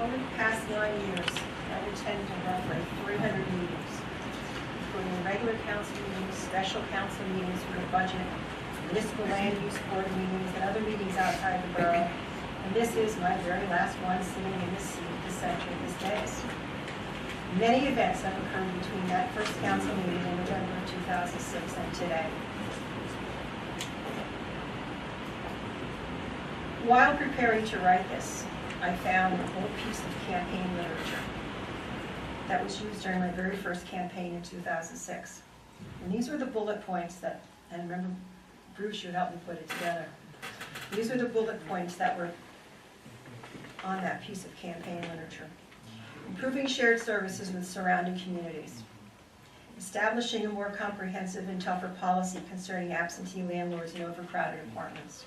over the past 9 years, I've attended roughly 300 meetings, including regular council meetings, special council meetings for the budget, municipal land use board meetings, and other meetings outside the borough. And this is my very last one sitting in this seat at the center of this dais. Many events have occurred between that first council meeting in November of 2006 and today. While preparing to write this, I found an old piece of campaign literature that was used during my very first campaign in 2006. And these were the bullet points that, and remember, Bruce, you helped me put it together. These were the bullet points that were on that piece of campaign literature. Improving shared services with surrounding communities. Establishing a more comprehensive and tougher policy concerning absentee landlords and overcrowded apartments.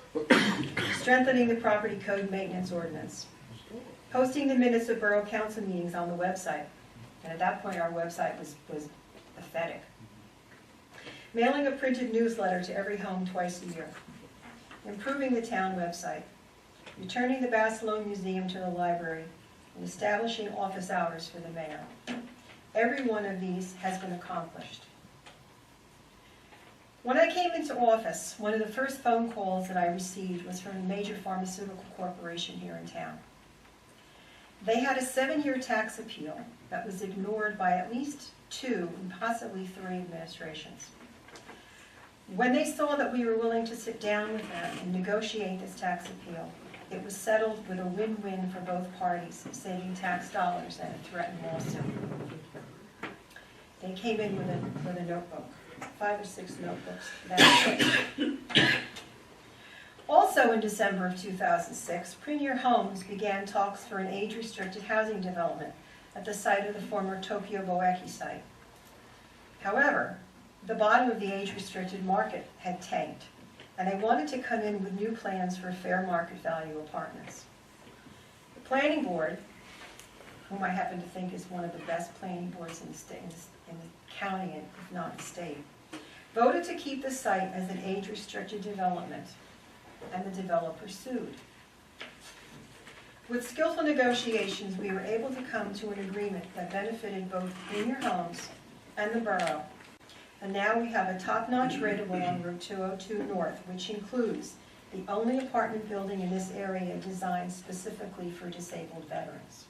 Strengthening the property code maintenance ordinance. Posting the minutes of borough council meetings on the website. And at that point our website was pathetic. Mailing a printed newsletter to every home twice a year. Improving the town website. Returning the Barcelona Museum to the library. And establishing office hours for the mayor. Every one of these has been accomplished. When I came into office, one of the first phone calls that I received was from a major pharmaceutical corporation here in town. They had a 7-year tax appeal that was ignored by at least 2 and possibly 3 administrations. When they saw that we were willing to sit down with them and negotiate this tax appeal, it was settled with a win-win for both parties, saving tax dollars and a threatened lawsuit. They came in with a notebook, 5 or 6 notebooks. That's it. Also in December of 2006, Premier Homes began talks for an age-restricted housing development at the site of the former Tokyo Boeki site. However, the bottom of the age-restricted market had tanked, and they wanted to come in with new plans for fair market value apartments. The planning board, whom I happen to think is one of the best planning boards in the state, in the county, if not the state, voted to keep the site as an age-restricted development, and the developer sued. With skillful negotiations, we were able to come to an agreement that benefited both Premier Homes and the borough. And now we have a top-notch rateable on Route 202 North, which includes the only apartment building in this area designed specifically for disabled veterans.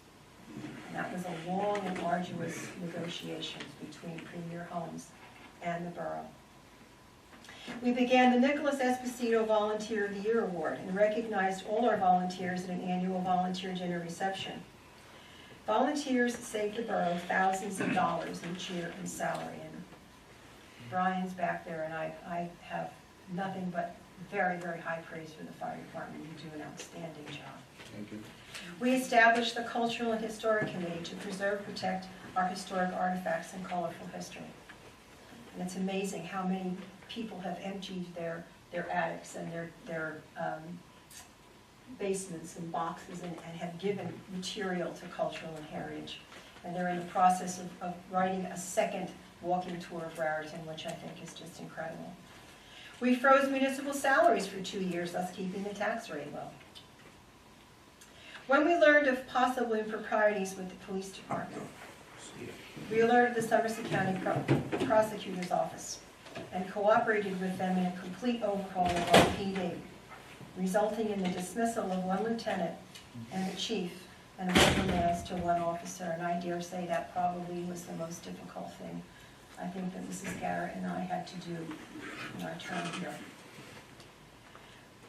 And that was a long and arduous negotiations between Premier Homes and the borough. We began the Nicholas Esposito Volunteer of the Year Award and recognized all our volunteers at an annual volunteer dinner reception. Volunteers saved the borough thousands of dollars each year in salary. Brian's back there, and I have nothing but very, very high praise for the fire department. You do an outstanding job. Thank you. We established the Cultural and Historic Committee to preserve, protect our historic artifacts and colorful history. And it's amazing how many people have emptied their attics and their basements and boxes and have given material to cultural and heritage. And they're in the process of writing a second walking tour of Raritan, which I think is just incredible. We froze municipal salaries for 2 years, thus keeping the tax rate low. When we learned of possible improprieties with the police department, we alerted the Somerset County Prosecutor's Office and cooperated with them in a complete overhaul of our PD, resulting in the dismissal of 1 lieutenant and the chief and welcome to 1 officer. And I dare say that probably was the most difficult thing I think that Mrs. Garrett and I had to do in our term here.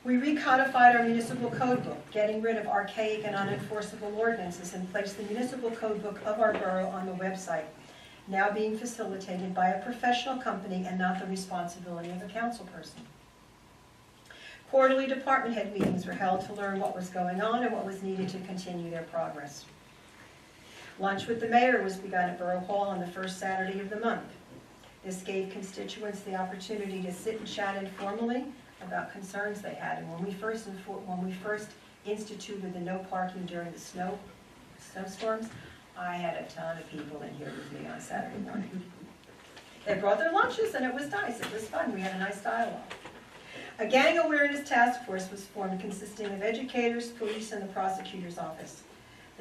We recodified our municipal code book, getting rid of archaic and unenforceable ordinances, and placed the municipal code book of our borough on the website, now being facilitated by a professional company and not the responsibility of a council person. Quarterly department head meetings were held to learn what was going on and what was needed to continue their progress. Lunch with the mayor was begun at Borough Hall on the first Saturday of the month. This gave constituents the opportunity to sit and chat informally about concerns they had. And when we first instituted the no parking during the snowstorms, I had a ton of people in here with me on Saturday morning. They brought their lunches and it was nice. It was fun. We had a nice dialogue. A gang awareness task force was formed consisting of educators, police, and the prosecutor's office.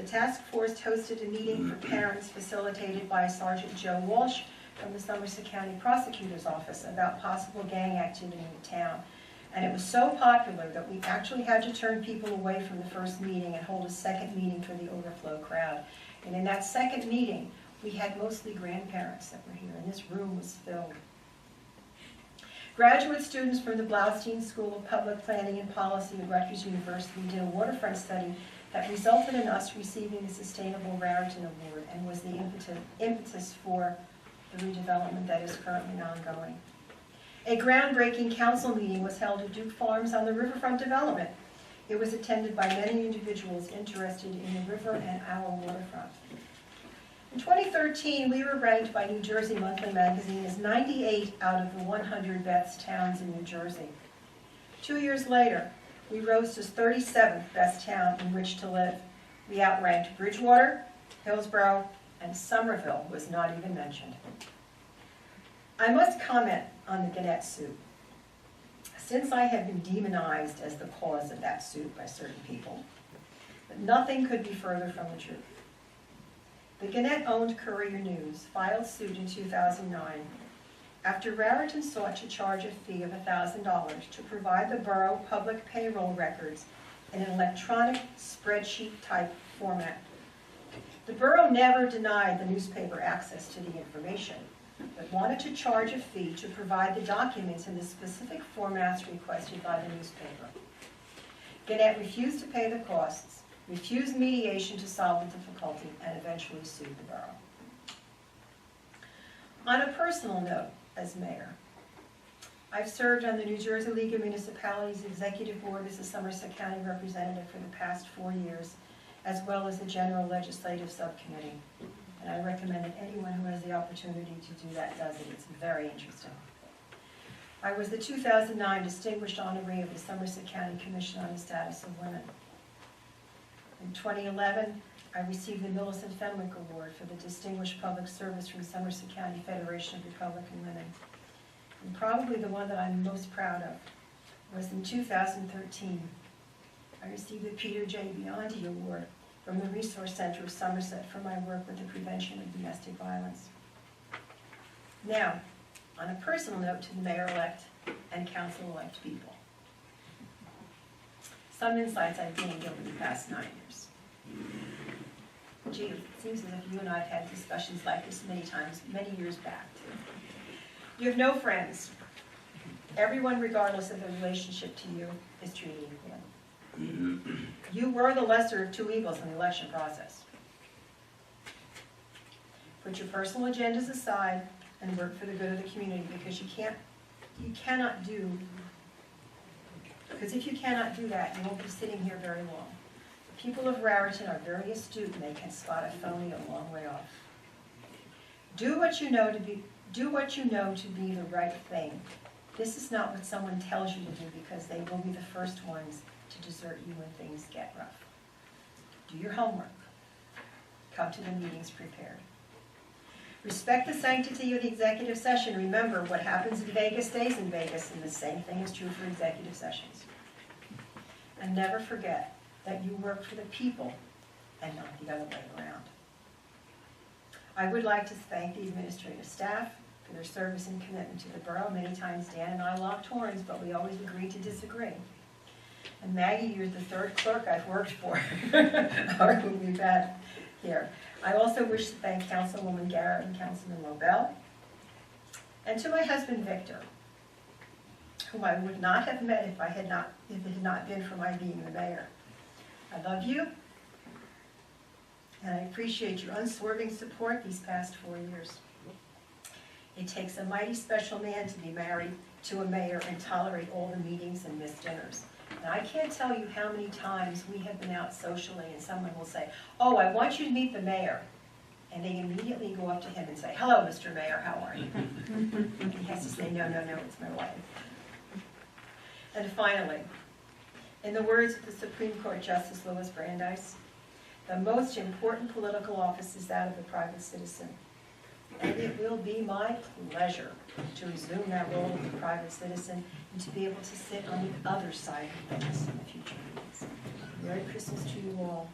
The task force hosted a meeting for parents facilitated by Sergeant Joe Walsh from the Somerset County Prosecutor's Office about possible gang activity in the town. And it was so popular that we actually had to turn people away from the first meeting and hold a second meeting for the overflow crowd. And in that second meeting, we had mostly grandparents that were here, and this room was filled. Graduate students from the Blaustein School of Public Planning and Policy at Rutgers University did a waterfront study that resulted in us receiving the Sustainable Raritan Award and was the impetus for the redevelopment that is currently ongoing. A groundbreaking council meeting was held at Duke Farms on the riverfront development. It was attended by many individuals interested in the river and our waterfront. In 2013, we were ranked by New Jersey Monthly Magazine as 98 out of the 100 best towns in New Jersey. 2 years later, we rose to 37th best town in which to live. We outranked Bridgewater, Hillsborough, and Somerville was not even mentioned. I must comment on the Gannett suit. Since I have been demonized as the cause of that suit by certain people, but nothing could be further from the truth. The Gannett-owned Courier News filed suit in 2009 after Raritan sought to charge a fee of $1,000 to provide the borough public payroll records in an electronic spreadsheet-type format. The borough never denied the newspaper access to the information, but wanted to charge a fee to provide the documents in the specific formats requested by the newspaper. Gannett refused to pay the costs, refused mediation to solve the difficulty, and eventually sued the borough. On a personal note, as mayor, I've served on the New Jersey League of Municipalities Executive Board as a Somerset County representative for the past 4 years, as well as the General Legislative Subcommittee. And I recommend that anyone who has the opportunity to do that does it. It's very interesting. I was the 2009 Distinguished Honoree of the Somerset County Commission on the Status of Women. In 2011, I received the Millicent Fenwick Award for the Distinguished Public Service from Somerset County Federation of Republican Women. And probably the one that I'm most proud of was in 2013. I received the Peter J. Biondi Award from the Resource Center of Somerset for my work with the prevention of domestic violence. Now, on a personal note to the mayor-elect and council-elect people. Some insights I've gained over the past 9 years. Gee, it seems as if you and I have had discussions like this many times, many years back. You have no friends. Everyone, regardless of their relationship to you, is treated equally. You were the lesser of two evils in the election process. Put your personal agendas aside and work for the good of the community, because if you cannot do that, you won't be sitting here very long. The people of Raritan are very astute, and they can spot a phony a long way off. Do what you know to be the right thing. This is not what someone tells you to do, because they will be the first ones to desert you when things get rough. Do your homework. Come to the meetings prepared. Respect the sanctity of the executive session. Remember, what happens in Vegas stays in Vegas, and the same thing is true for executive sessions. And never forget that you work for the people and not the other way around. I would like to thank the administrative staff for their service and commitment to the borough. Many times Dan and I locked horns, but we always agreed to disagree. And Maggie, you're the third clerk I've worked for, or who we've had here. I also wish to thank Councilwoman Garrett and Councilman Lobel, and to my husband Victor, whom I would not have met if it had not been for my being the mayor. I love you, and I appreciate your unswerving support these past 4 years. It takes a mighty special man to be married to a mayor and tolerate all the meetings and missed dinners. And I can't tell you how many times we have been out socially and someone will say, "Oh, I want you to meet the mayor." And they immediately go up to him and say, "Hello, Mr. Mayor, how are you?" And he has to say, no, it's my wife. And finally, in the words of the Supreme Court Justice Louis Brandeis, the most important political office is that of the private citizen. And it will be my pleasure to resume that role of the private citizen and to be able to sit on the other side of things in the future meetings. Merry Christmas to you all.